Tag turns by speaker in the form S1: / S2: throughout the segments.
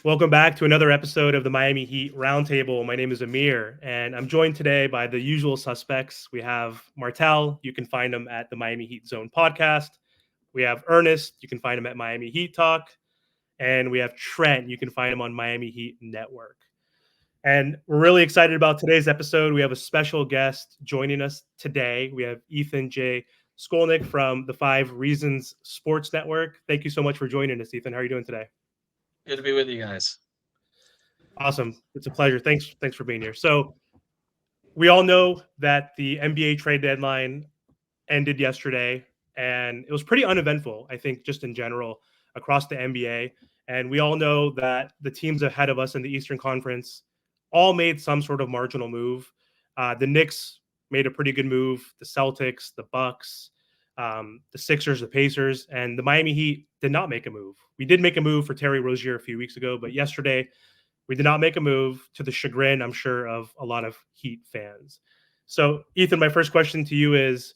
S1: Welcome back to another episode of the Miami Heat Roundtable. My name is Amir, and I'm joined today by the usual suspects. We have Martel. You can find him at the Miami Heat Zone podcast. We have Ernest. You can find him at Miami Heat Talk. And we have Trent. You can find him on Miami Heat Network. And we're really excited about today's episode. We have a special guest joining us today. We have Ethan J. Skolnick from the 5 Reasons Sports Network. Thank you so much for joining us, Ethan. How are you doing today?
S2: Good to be with you guys.
S1: Awesome. It's a pleasure. Thanks for being here. So we all know that the NBA trade deadline ended yesterday, and it was pretty uneventful, I think, just in general across the NBA. And we all know that the teams ahead of us in the Eastern Conference all made some sort of marginal move. The Knicks made a pretty good move. The Celtics, the Bucks, the Sixers, the Pacers, and the Miami Heat did not make a move. We did make a move for Terry Rozier a few weeks ago, but yesterday we did not make a move, to the chagrin, I'm sure, of a lot of Heat fans. So, Ethan, my first question to you is,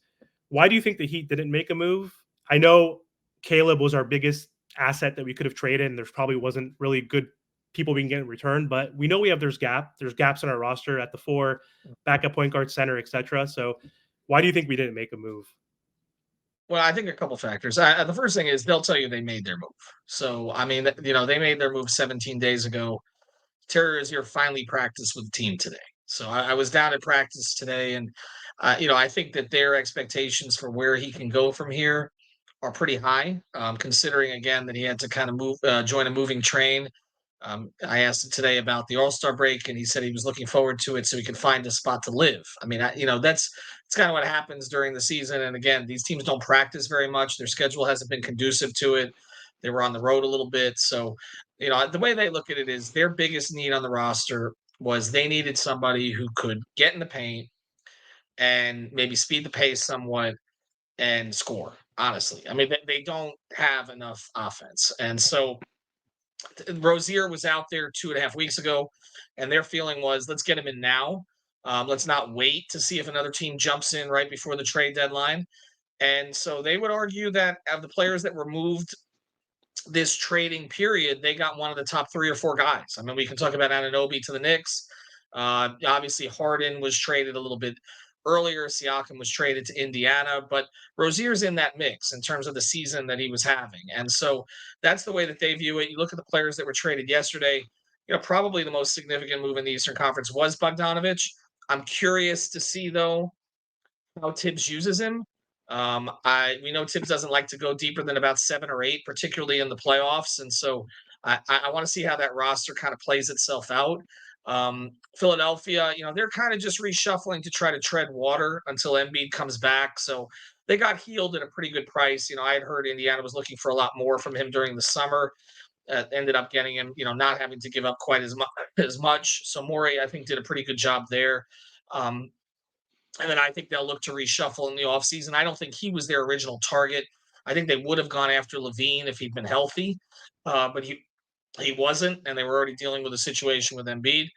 S1: why do you think the Heat didn't make a move? I know Caleb was our biggest asset that we could have traded, and there's probably wasn't really good people we can get in return, but we know there's gaps in our roster at the four, backup point guard, center, etc. So, why do you think we didn't make a move?
S2: Well, I think a couple factors. The first thing is they'll tell you they made their move. So, I mean, they made their move 17 days ago. Terry Rozier finally practiced with the team today. So I was down at practice today, and I think that their expectations for where he can go from here are pretty high, considering again that he had to kind of join a moving train. I asked him today about the All Star break, and he said he was looking forward to it so he could find a spot to live. I mean, that's kind of what happens during the season. And again, these teams don't practice very much. Their schedule hasn't been conducive to it. They were on the road a little bit, so the way they look at it is their biggest need on the roster was they needed somebody who could get in the paint and maybe speed the pace somewhat and score. Honestly, I mean, they don't have enough offense, and so Rozier was out there 2.5 weeks ago, and their feeling was, let's get him in now. Let's not wait to see if another team jumps in right before the trade deadline. And so they would argue that of the players that were moved this trading period, they got one of the top 3 or 4 guys. I mean, we can talk about Anunoby to the Knicks. Obviously, Harden was traded a little bit earlier. Siakam was traded to Indiana, but Rozier's in that mix in terms of the season that he was having. And so that's the way that they view it. You look at the players that were traded yesterday, probably the most significant move in the Eastern Conference was Bogdanovich. I'm curious to see, though, how Tibbs uses him. We know Tibbs doesn't like to go deeper than about 7 or 8, particularly in the playoffs, and so I want to see how that roster kind of plays itself out. Philadelphia, they're kind of just reshuffling to try to tread water until Embiid comes back. So they got healed at a pretty good price. I had heard Indiana was looking for a lot more from him during the summer. Ended up getting him, not having to give up quite as much. So Morey, I think, did a pretty good job there. Um, and then I think they'll look to reshuffle in the offseason. I don't think he was their original target. I think they would have gone after Levine if he'd been healthy, but he wasn't, and they were already dealing with a situation with Embiid.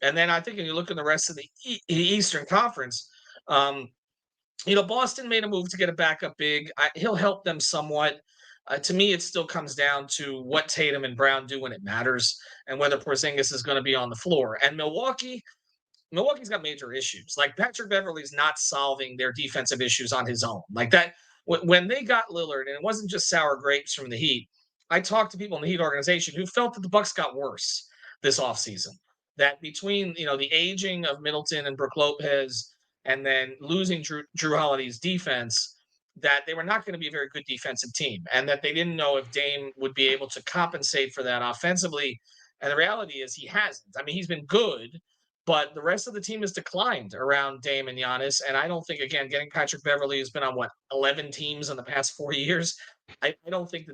S2: And then I think when you look at the rest of the Eastern Conference, um, Boston made a move to get a backup big. He'll help them somewhat. To me, it still comes down to what Tatum and Brown do when it matters, and whether Porzingis is going to be on the floor. And Milwaukee's got major issues. Like Patrick Beverly's not solving their defensive issues on his own. Like that, when they got Lillard, and it wasn't just sour grapes from the Heat. I talked to people in the Heat organization who felt that the Bucks got worse this offseason. That between the aging of Middleton and Brook Lopez, and then losing Drew Holiday's defense, that they were not going to be a very good defensive team, and that they didn't know if Dame would be able to compensate for that offensively. And the reality is he hasn't. I mean, he's been good, but the rest of the team has declined around Dame and Giannis. And I don't think, again, getting Patrick Beverly, who's been on 11 teams in the past 4 years, I don't think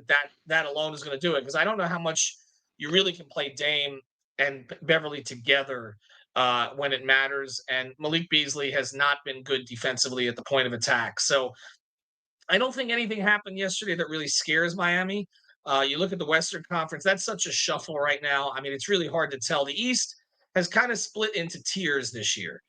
S2: that alone is going to do it, because I don't know how much you really can play Dame and Beverly together when it matters. And Malik Beasley has not been good defensively at the point of attack. So I don't think anything happened yesterday that really scares Miami. You look at the Western Conference, that's such a shuffle right now. I mean, it's really hard to tell. The East has kind of split into tiers this year,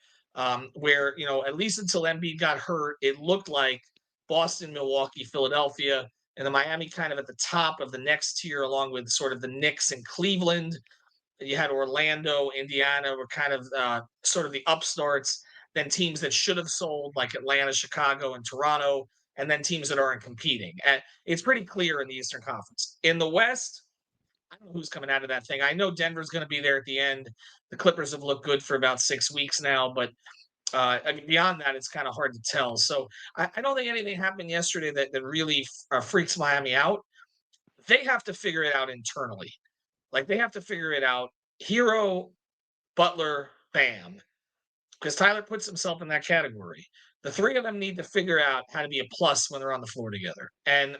S2: where, at least until Embiid got hurt, it looked like Boston, Milwaukee, Philadelphia, and the Miami kind of at the top of the next tier, along with sort of the Knicks and Cleveland. You had Orlando, Indiana were kind of sort of the upstarts, then teams that should have sold like Atlanta, Chicago, and Toronto, and then teams that aren't competing. And it's pretty clear in the Eastern Conference. In the West, I don't know who's coming out of that thing. I know Denver's going to be there at the end. The Clippers have looked good for about 6 weeks now, but I mean, beyond that, it's kind of hard to tell. So I don't think anything happened yesterday that really freaks Miami out. They have to figure it out internally. Like they have to figure it out. Hero, Butler, Bam, because Tyler puts himself in that category. The three of them need to figure out how to be a plus when they're on the floor together. And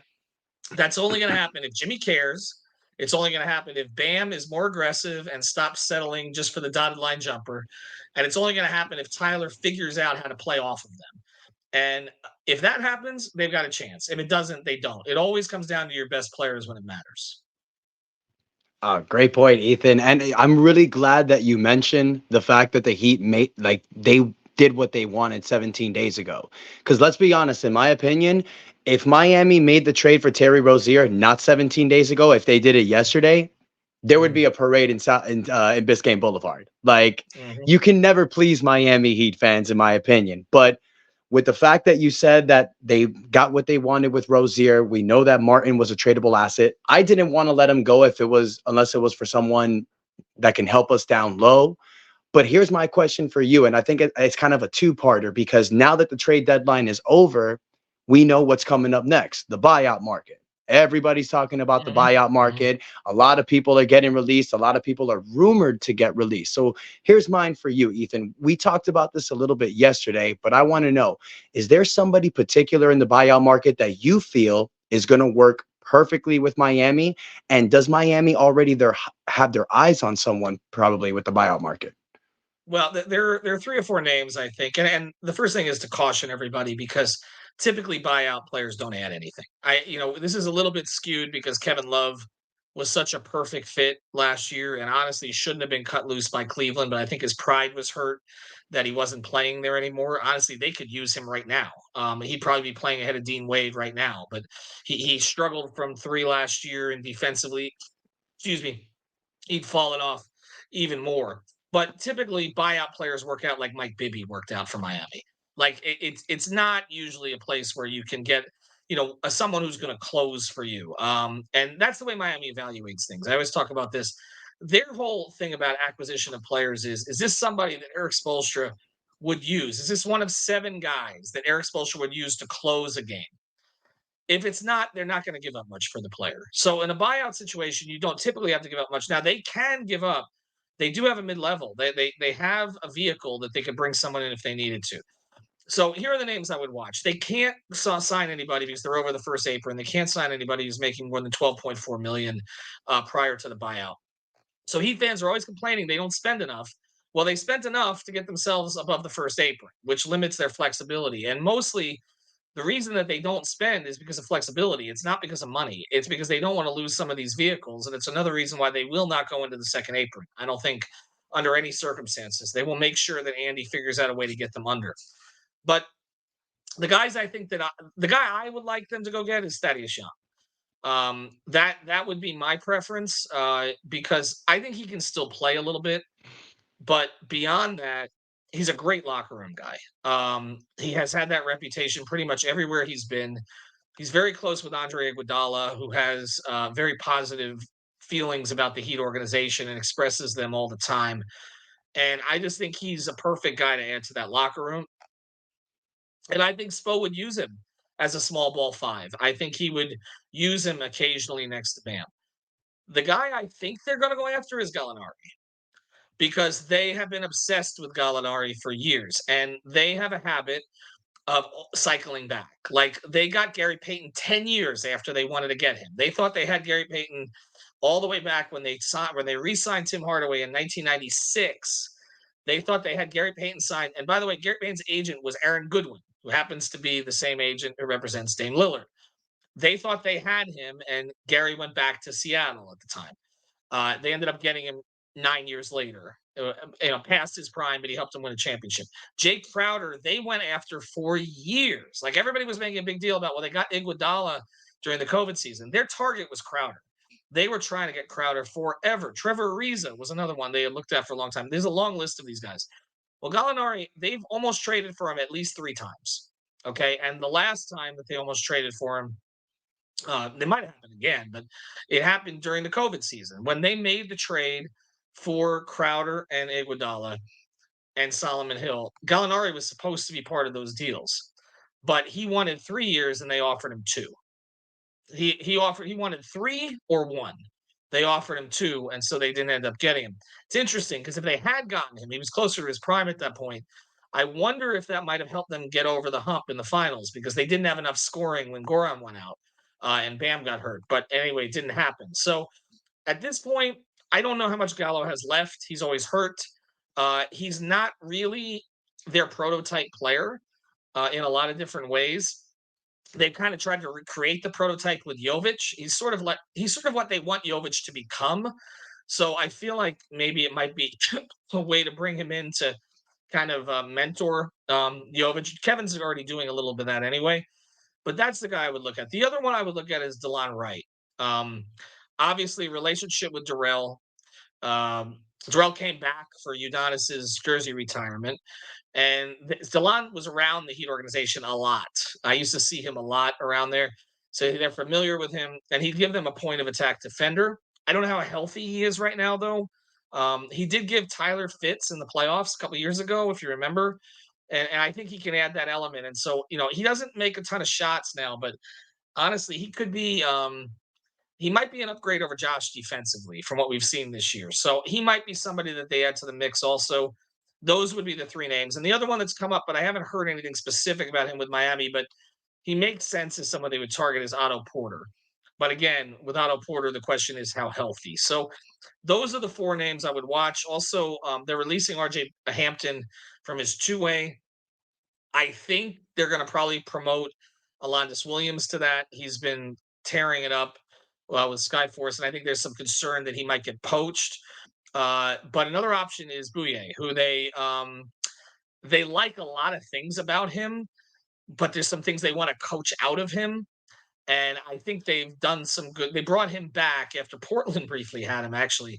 S2: that's only going to happen if Jimmy cares. It's only going to happen if Bam is more aggressive and stops settling just for the dotted line jumper. And it's only going to happen if Tyler figures out how to play off of them. And if that happens, they've got a chance. If it doesn't, they don't. It always comes down to your best players when it matters.
S3: Great point, Ethan. And I'm really glad that you mentioned the fact that the Heat made, like, they did what they wanted 17 days ago. Because let's be honest, in my opinion, if Miami made the trade for Terry Rozier not 17 days ago, if they did it yesterday, there would be a parade in Biscayne Boulevard. Like, you can never please Miami Heat fans, in my opinion. But with the fact that you said that they got what they wanted with Rozier, we know that Martin was a tradable asset. I didn't want to let him go unless it was for someone that can help us down low. But here's my question for you, and I think it's kind of a two-parter, because now that the trade deadline is over, we know what's coming up next, the buyout market. Everybody's talking about the buyout market. A lot of people are getting released. A lot of people are rumored to get released. So here's mine for you, Ethan. We talked about this a little bit yesterday, but I want to know, is there somebody particular in the buyout market that you feel is going to work perfectly with Miami? And does Miami already have their eyes on someone probably with the buyout market?
S2: Well, there are 3 or 4 names, I think, and the first thing is to caution everybody because typically buyout players don't add anything. This is a little bit skewed because Kevin Love was such a perfect fit last year, and honestly shouldn't have been cut loose by Cleveland, but I think his pride was hurt that he wasn't playing there anymore. Honestly, they could use him right now. He'd probably be playing ahead of Dean Wade right now, but he struggled from 3 last year, and defensively, excuse me, he'd fallen off even more. But typically, buyout players work out like Mike Bibby worked out for Miami. Like it's not usually a place where you can get someone who's going to close for you. And that's the way Miami evaluates things. I always talk about this. Their whole thing about acquisition of players is this somebody that Eric Spoelstra would use? Is this one of 7 guys that Eric Spoelstra would use to close a game? If it's not, they're not going to give up much for the player. So in a buyout situation, you don't typically have to give up much. Now they can give up. They do have a mid-level. They have a vehicle that they could bring someone in if they needed to. So here are the names I would watch. They can't sign anybody because they're over the first apron. They can't sign anybody who's making more than 12.4 million prior to the buyout. So Heat fans are always complaining they don't spend enough. Well, they spent enough to get themselves above the first apron, which limits their flexibility. And mostly the reason that they don't spend is because of flexibility. It's not because of money. It's because they don't want to lose some of these vehicles. And it's another reason why they will not go into the second apron. I don't think under any circumstances. They will make sure that Andy figures out a way to get them under. But the guys I think the guy I would like them to go get is Thaddeus Young. That would be my preference because I think he can still play a little bit. But beyond that, he's a great locker room guy. He has had that reputation pretty much everywhere he's been. He's very close with Andre Iguodala, who has very positive feelings about the Heat organization and expresses them all the time. And I just think he's a perfect guy to add to that locker room. And I think Spo would use him as a small ball 5. I think he would use him occasionally next to Bam. The guy I think they're going to go after is Gallinari because they have been obsessed with Gallinari for years, and they have a habit of cycling back. Like they got Gary Payton 10 years after they wanted to get him. They thought they had Gary Payton all the way back when they re-signed Tim Hardaway in 1996. They thought they had Gary Payton signed. And by the way, Gary Payton's agent was Aaron Goodwin, who happens to be the same agent who represents Dame Lillard. They thought they had him, and Gary went back to Seattle at the time. They ended up getting him 9 years later, past his prime, but he helped them win a championship. Jake Crowder, they went after for years. Like everybody was making a big deal about, well, they got Iguodala during the COVID season. Their target was Crowder. They were trying to get Crowder forever. Trevor Ariza was another one they had looked at for a long time. There's a long list of these guys. Well, Gallinari, they've almost traded for him at least 3 times. Okay. And the last time that they almost traded for him, they might happen again, but it happened during the COVID season when they made the trade for Crowder and Iguodala and Solomon Hill. Gallinari was supposed to be part of those deals, but he wanted 3 years and they offered him 2. He wanted 3 or 1. They offered him 2, and so they didn't end up getting him. It's interesting because if they had gotten him, he was closer to his prime at that point. I wonder if that might have helped them get over the hump in the finals because they didn't have enough scoring when Goran went out and Bam got hurt. But anyway, it didn't happen. So at this point, I don't know how much Gallo has left. He's always hurt. He's not really their prototype player in a lot of different ways. They've kind of tried to recreate the prototype with Jovic. He's sort of what they want Jovic to become. So I feel like maybe it might be a way to bring him in to kind of mentor Jovic. Kevin's already doing a little bit of that anyway, but that's the guy I would look at. The other one I would look at is DeLon Wright. Obviously, relationship with Darrell. Darrell came back for Udonis's jersey retirement. And DeLon was around the Heat organization a lot. I used to see him a lot around there. So they're familiar with him. And he'd give them a point of attack defender. I don't know how healthy he is right now, though. He did give Tyler fits in the playoffs a couple of years ago, if you remember. And I think he can add that element. And so, he doesn't make a ton of shots now, but honestly, he could be he might be an upgrade over Josh defensively from what we've seen this year. So he might be somebody that they add to the mix also. Those would be the 3 names. And the other one that's come up, but I haven't heard anything specific about him with Miami, but he makes sense as someone they would target is Otto Porter. But again, with Otto Porter, the question is how healthy. So those are the 4 names I would watch. Also, they're releasing RJ Hampton from his 2-way. I think they're going to probably promote Alondas Williams to that. He's been tearing it up with Skyforce, and I think there's some concern that he might get poached. But another option is Bouye, who they like a lot of things about him, but there's some things they want to coach out of him. And I think they've done some good. They brought him back after Portland briefly had him actually,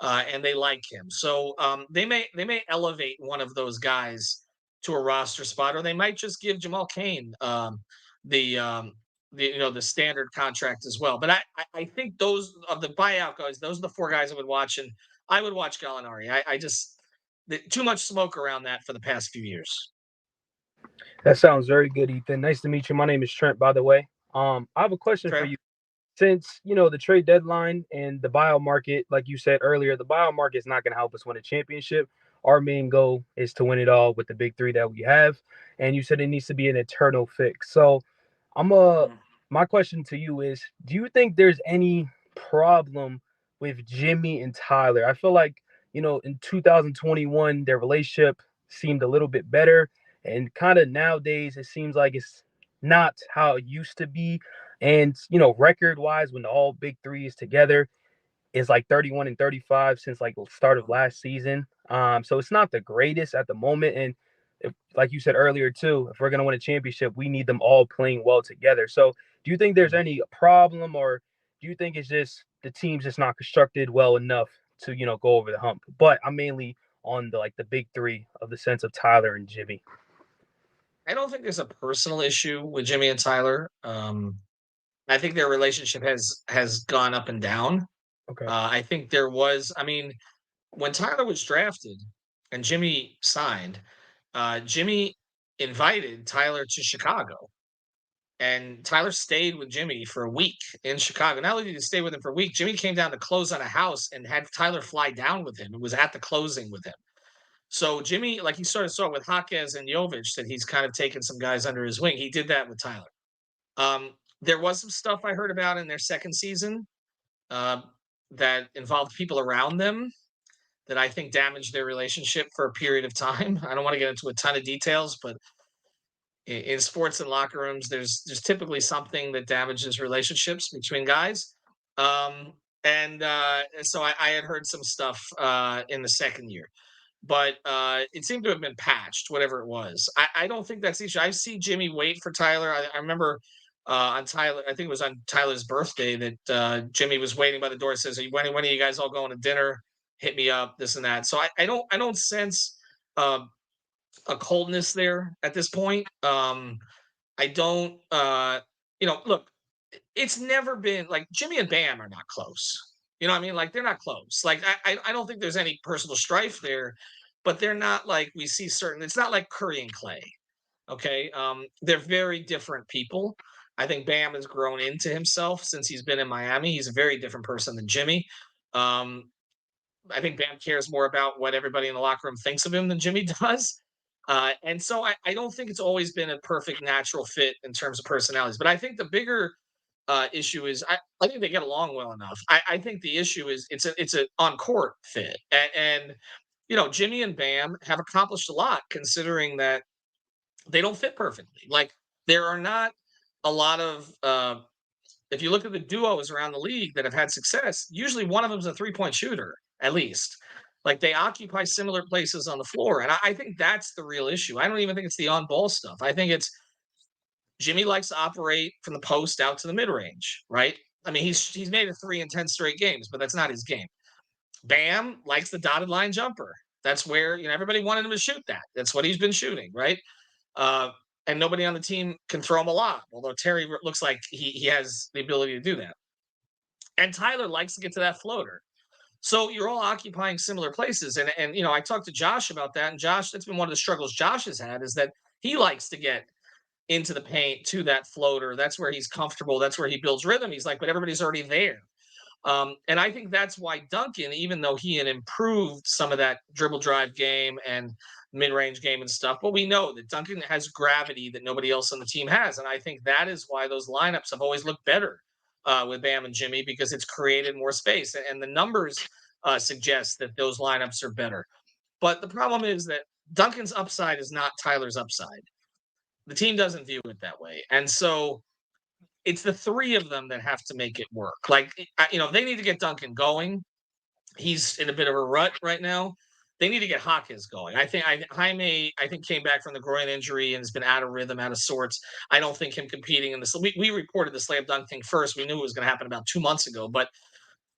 S2: and they like him. So they may elevate one of those guys to a roster spot, or they might just give Jamal Cain the standard contract as well. But I think those of the buyout guys, those are the 4 guys I would watch, and I would watch Gallinari. I just too much smoke around that for the past few years.
S4: That sounds very good, Ethan. Nice to meet you. My name is Trent, by the way. I have a question for you. Since, the trade deadline and the buyout market, like you said earlier, the buyout market is not going to help us win a championship. Our main goal is to win it all with the big 3 that we have. And you said it needs to be an eternal fix. So my question to you is, do you think there's any problem with Jimmy and Tyler? I feel like, in 2021, their relationship seemed a little bit better. And kind of nowadays, it seems like it's not how it used to be. And, record-wise, when all big 3 is together, it's like 31 and 35 since like the start of last season. So it's not the greatest at the moment. And like you said earlier, too, if we're going to win a championship, we need them all playing well together. So do you think there's any problem, or do you think it's just the team's just not constructed well enough to, go over the hump? But I'm mainly on the big 3 of the sense of Tyler and Jimmy.
S2: I don't think there's a personal issue with Jimmy and Tyler. I think their relationship has gone up and down.
S4: Okay.
S2: I think there was, when Tyler was drafted and Jimmy signed, Jimmy invited Tyler to Chicago. And Tyler stayed with Jimmy for a week in Chicago. Not only did he stay with him for a week, Jimmy came down to close on a house and had Tyler fly down with him. It was at the closing with him. So Jimmy, like he sort of saw with Jaquez and Jovic, that he's kind of taken some guys under his wing. He did that with Tyler. There was some stuff I heard about in their second season that involved people around them that I think damaged their relationship for a period of time. I don't want to get into a ton of details, but in sports and locker rooms, there's typically something that damages relationships between guys. So I had heard some stuff in the second year. But it seemed to have been patched, whatever it was. I don't think that's the issue. I see Jimmy wait for Tyler. I remember on Tyler. I think it was on Tyler's birthday that Jimmy was waiting by the door. Says, when are you guys all going to dinner? Hit me up, this and that. So I don't sense a coldness there at this point. I don't, look, it's never been like Jimmy and Bam are not close. You know what I mean? Like they're not close. Like I don't think there's any personal strife there, but they're not like we see certain. It's not like Curry and Clay. Okay, they're very different people. I think Bam has grown into himself since he's been in Miami. He's a very different person than Jimmy. Um, I think Bam cares more about what everybody in the locker room thinks of him than Jimmy does. And so I don't think it's always been a perfect natural fit in terms of personalities. But I think the bigger issue is I think they get along well enough. I think the issue is it's an on court fit, and Jimmy and Bam have accomplished a lot considering that they don't fit perfectly. Like there are not a lot of if you look at the duos around the league that have had success, usually one of them is a 3-point shooter, at least. Like they occupy similar places on the floor. And I think that's the real issue. I don't even think it's the on ball stuff. I think it's Jimmy likes to operate from the post out to the mid range, right? I mean, he's made it 3 in 10 straight games, but that's not his game. Bam likes the dotted line jumper. That's where everybody wanted him to shoot that. That's what he's been shooting, right? And nobody on the team can throw him a lot, although Terry looks like he has the ability to do that. And Tyler likes to get to that floater. So you're all occupying similar places. And I talked to Josh about that. And Josh, that's been one of the struggles Josh has had is that he likes to get into the paint to that floater. That's where he's comfortable. That's where he builds rhythm. He's like, but everybody's already there. And I think that's why Duncan, even though he had improved some of that dribble drive game and mid-range game and stuff, but we know that Duncan has gravity that nobody else on the team has. And I think that is why those lineups have always looked better with Bam and Jimmy, because it's created more space. And the numbers suggest that those lineups are better. But the problem is that Duncan's upside is not Tyler's upside. The team doesn't view it that way. And so it's the three of them that have to make it work. Like, they need to get Duncan going. He's in a bit of a rut right now. They need to get Hawkins going. Jaime came back from the groin injury and has been out of rhythm, out of sorts. I don't think him competing in this. We reported the slam dunk thing first. We knew it was going to happen about 2 months ago, but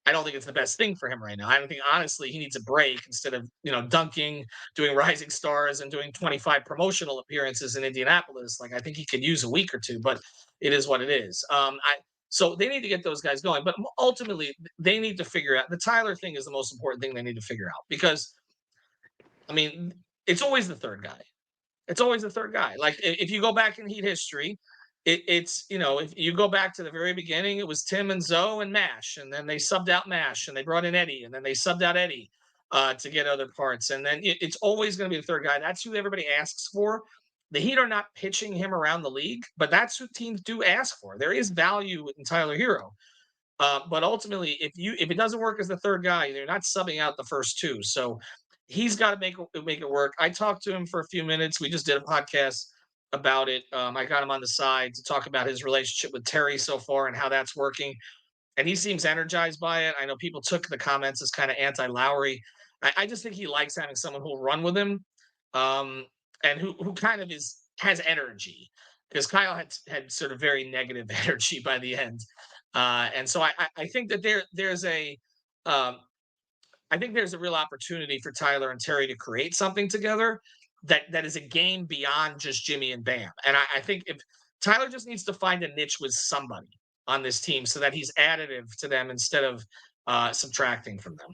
S2: I don't think it's the best thing for him right now. I don't think, honestly, he needs a break instead of, dunking, doing Rising Stars, and doing 25 promotional appearances in Indianapolis. Like, I think he could use a week or two, but it is what it is. So they need to get those guys going. But ultimately, they need to figure out – the Tyler thing is the most important thing they need to figure out because, I mean, it's always the third guy. It's always the third guy. Like, if you go back in Heat history – it's if you go back to the very beginning, it was Tim and Zoe and Mash, and then they subbed out Mash, and they brought in Eddie, and then they subbed out Eddie to get other parts, and then it's always going to be the third guy. That's who everybody asks for. The Heat are not pitching him around the league, but that's who teams do ask for. There is value in Tyler Hero, but ultimately, if it doesn't work as the third guy, you're not subbing out the first two. So he's got to make it work. I talked to him for a few minutes. We just did a podcast about it. I got him on the side to talk about his relationship with Terry so far and how that's working. And he seems energized by it. I know people took the comments as kind of anti-Lowry. I just think he likes having someone who'll run with him and who kind of has energy, because Kyle had sort of very negative energy by the end. And so I think that there's a real opportunity for Tyler and Terry to create something together that is a game beyond just Jimmy and Bam. And I think if Tyler just needs to find a niche with somebody on this team so that he's additive to them instead of subtracting from them.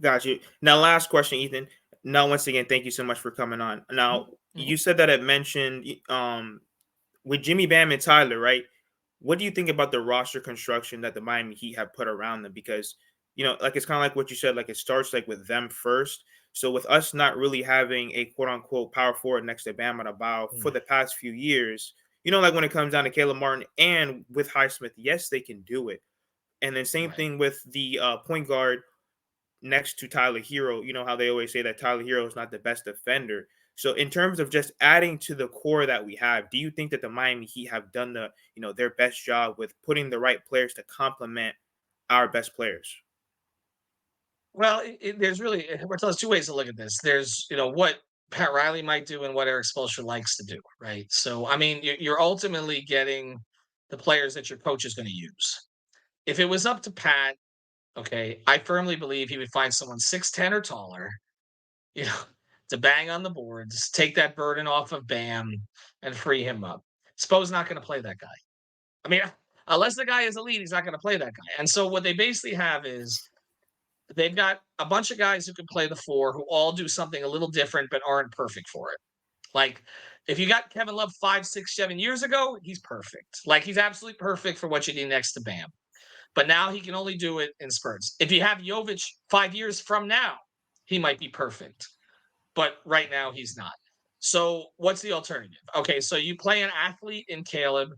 S5: Got you. Now, last question, Ethan. Now, once again, thank you so much for coming on. Now, you said that it mentioned with Jimmy, Bam, and Tyler, right? What do you think about the roster construction that the Miami Heat have put around them? Because, like it's kind of like what you said, like it starts like with them first. So with us not really having a quote unquote power forward next to Bam Adebayo for the past few years, like when it comes down to Caleb Martin and with Highsmith, yes, they can do it. And then same thing with the point guard next to Tyler Hero. You know how they always say that Tyler Hero is not the best defender. So in terms of just adding to the core that we have, do you think that the Miami Heat have done their best job with putting the right players to complement our best players?
S2: Well, there's two ways to look at this. There's, what Pat Riley might do and what Eric Spoelstra likes to do, right? So, I mean, you're ultimately getting the players that your coach is going to use. If it was up to Pat, okay, I firmly believe he would find someone 6'10" or taller, you know, to bang on the boards, take that burden off of Bam, and free him up. Spo's not going to play that guy. I mean, unless the guy is elite, he's not going to play that guy. And so what they basically have is they've got a bunch of guys who can play the 4 who all do something a little different but aren't perfect for it. Like, if you got Kevin Love 5, 6, 7 years ago, he's perfect. Like, he's absolutely perfect for what you need next to Bam. But now he can only do it in spurts. If you have Jovic 5 years from now, he might be perfect. But right now, he's not. So what's the alternative? Okay, so you play an athlete in Caleb,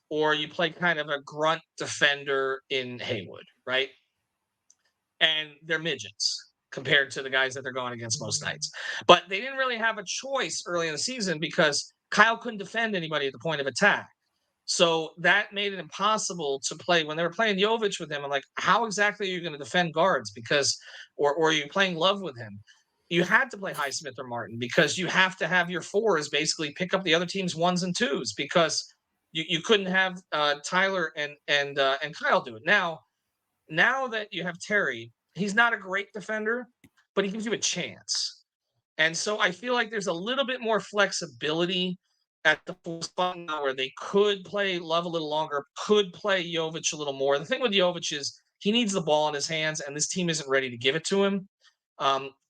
S2: or you play kind of a grunt defender in Haywood, right? And they're midgets compared to the guys that they're going against most nights. But they didn't really have a choice early in the season because Kyle couldn't defend anybody at the point of attack. So that made it impossible to play when they were playing Jovic with him. I'm like, how exactly are you going to defend guards? Because, or are you playing Love with him? You had to play Highsmith or Martin because you have to have your 4s basically pick up the other team's 1s and 2s because you couldn't have Tyler and Kyle do it. Now that you have Terry, he's not a great defender, but he gives you a chance. And so I feel like there's a little bit more flexibility at the 4 spot now where they could play Love a little longer, could play Jovic a little more. The thing with Jovic is he needs the ball in his hands, and this team isn't ready to give it to him.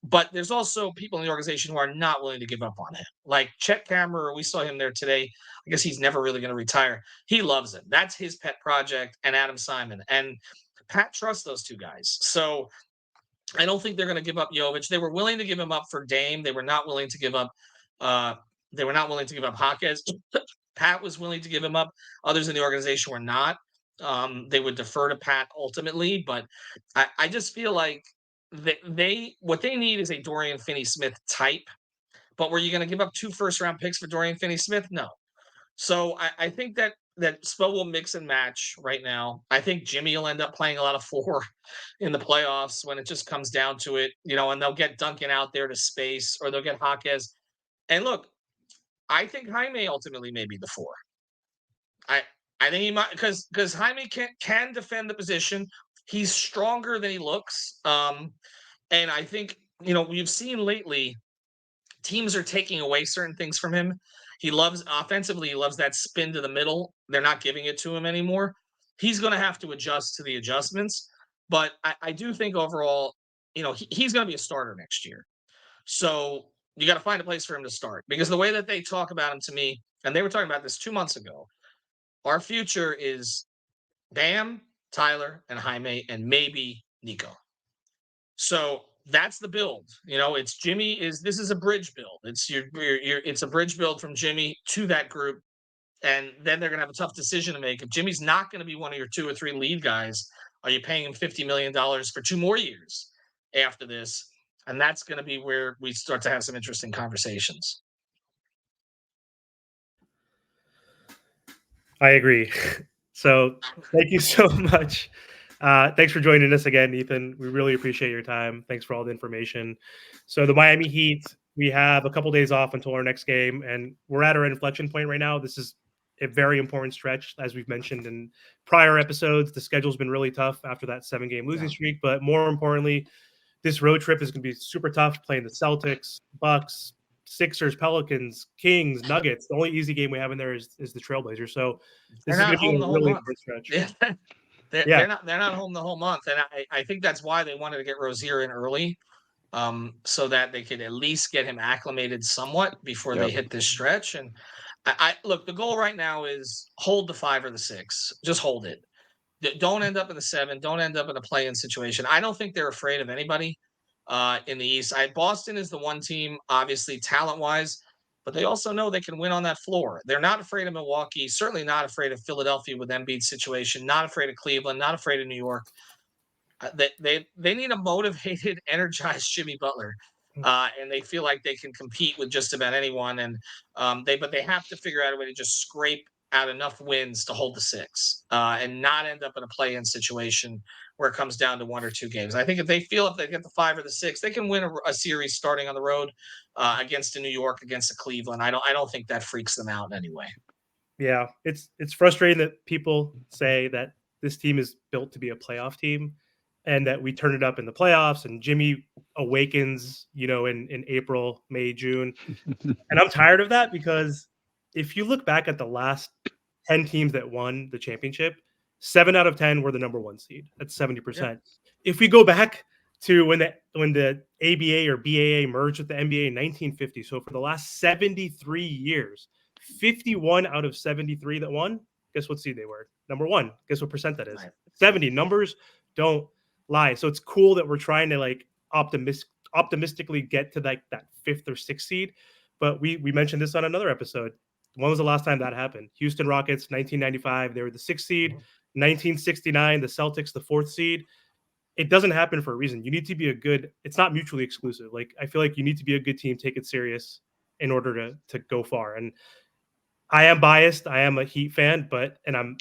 S2: But there's also people in the organization who are not willing to give up on him. Like Chet Kammerer, we saw him there today. I guess he's never really going to retire. He loves it. That's his pet project, and Adam Simon. And Pat trusts those 2 guys. So I don't think they're going to give up Jovic. They were willing to give him up for Dame. They were not willing to give up Jaquez. Pat was willing to give him up. Others in the organization were not. They would defer to Pat ultimately, but I just feel like what they need is a Dorian Finney-Smith type. But were you going to give up 2 first-round picks for Dorian Finney-Smith? No. So I think that Spo will mix and match right now. I think Jimmy will end up playing a lot of 4 in the playoffs when it just comes down to it, and they'll get Duncan out there to space, or they'll get Jaquez. And look, I think Jaime ultimately may be the 4. I think he might, because Jaime can defend the position. He's stronger than he looks. And I think, we've seen lately teams are taking away certain things from him. He loves that spin to the middle. They're not giving it to him anymore. He's going to have to adjust to the adjustments. But I do think overall, he's going to be a starter next year. So you got to find a place for him to start, because the way that they talk about him to me, and they were talking about this 2 months ago, our future is Bam, Tyler, and Jaime, and maybe Nico. So that's the build. It's this is a bridge build. It's a bridge build from Jimmy to that group. And then they're going to have a tough decision to make. If Jimmy's not going to be one of your 2 or 3 lead guys, are you paying him $50 million for 2 more years after this? And that's going to be where we start to have some interesting conversations.
S1: I agree. So thank you so much. Thanks for joining us again, Ethan. We really appreciate your time. Thanks for all the information. So the Miami Heat, we have a couple days off until our next game, and we're at our inflection point right now. This is a very important stretch, as we've mentioned in prior episodes. The schedule's been really tough after that 7-game losing streak, but more importantly, this road trip is going to be super tough, playing the Celtics, Bucks, Sixers, Pelicans, Kings, Nuggets. The only easy game we have in there is the Trailblazers. So this is going to be a really important stretch.
S2: Yeah. They're not home the whole month, and I think that's why they wanted to get Rozier in early, so that they could at least get him acclimated somewhat before they hit this stretch. And I look, the goal right now is hold the 5 or the 6. Just hold it. Don't end up in the 7. Don't end up in a play-in situation. I don't think they're afraid of anybody in the East. Boston is the one team, obviously, talent-wise, but they also know they can win on that floor. They're not afraid of Milwaukee, certainly not afraid of Philadelphia with Embiid's situation, not afraid of Cleveland, not afraid of New York. They need a motivated, energized Jimmy Butler, and they feel like they can compete with just about anyone. And but they have to figure out a way to just scrape add enough wins to hold the 6 and not end up in a play-in situation where it comes down to 1 or 2 games. I think if they get the 5 or the 6, they can win a series starting on the road against a New York, against a Cleveland. I don't think that freaks them out in any way.
S1: Yeah, it's frustrating that people say that this team is built to be a playoff team and that we turn it up in the playoffs and Jimmy awakens, in April, May, June. And I'm tired of that because if you look back at the last 10 teams that won the championship, 7 out of 10 were the number 1 seed. That's 70%.
S2: Yeah.
S1: If we go back to when the ABA or BAA merged with the NBA in 1950, so for the last 73 years, 51 out of 73 that won, guess what seed they were? Number 1. Guess what percent that is?
S2: Right.
S1: 70. Numbers don't lie. So it's cool that we're trying to like optimistically get to like that 5th or 6th seed. But we mentioned this on another episode. When was the last time that happened? Houston Rockets, 1995. They were the 6th seed. 1969, the Celtics, the 4th seed. It doesn't happen for a reason. You need to be it's not mutually exclusive. Like, I feel like you need to be a good team, take it serious in order to go far. And I am biased. I am a Heat fan, and I'm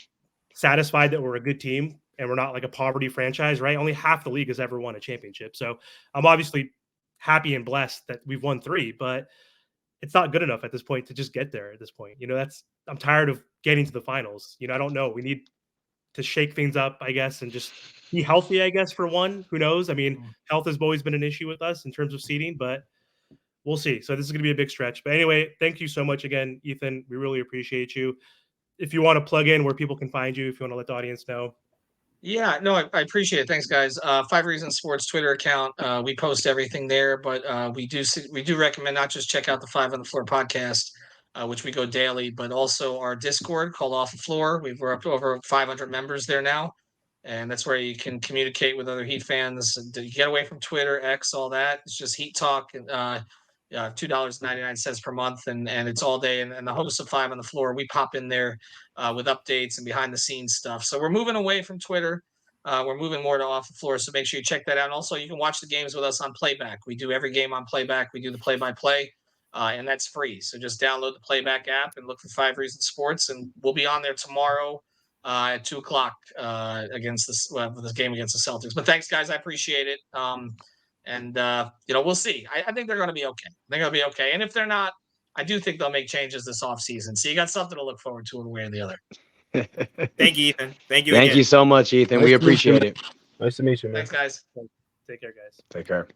S1: satisfied that we're a good team and we're not like a poverty franchise, right? Only half the league has ever won a championship. So I'm obviously happy and blessed that we've won 3, but it's not good enough at this point to just get there at this point. I'm tired of getting to the finals. I don't know. We need to shake things up, I guess, and just be healthy, I guess, for one. Who knows? I mean, health has always been an issue with us in terms of seeding, but we'll see. So this is going to be a big stretch. But anyway, thank you so much again, Ethan. We really appreciate you. If you want to plug in where people can find you, if you want to let the audience know.
S2: Yeah, no, I appreciate it. Thanks, guys. 5 Reasons Sports Twitter account. We post everything there, but we do recommend not just check out the 5 on the Floor podcast, which we go daily, but also our Discord called Off the Floor. We're up to over 500 members there now, and that's where you can communicate with other Heat fans. Get away from Twitter, X, all that. It's just Heat Talk. $2.99 per month, and it's all day. And the hosts of 5 on the Floor, we pop in there with updates and behind the scenes stuff. So we're moving away from Twitter. We're moving more to Off the Floor. So make sure you check that out. And also, you can watch the games with us on playback. We do every game on playback. We do the play-by-play, and that's free. So just download the playback app and look for 5 Reasons Sports, and we'll be on there tomorrow at 2:00 against this game against the Celtics. But thanks, guys. I appreciate it. And we'll see. I think they're going to be okay. They're going to be okay. And if they're not, I do think they'll make changes this offseason. So you got something to look forward to one way or the other.
S5: Thank you, Ethan. Thank you.
S3: Thank
S5: again.
S3: you so much, Ethan. We appreciate it.
S4: Nice to meet you, man.
S2: Thanks, guys.
S1: Take care, guys.
S3: Take care.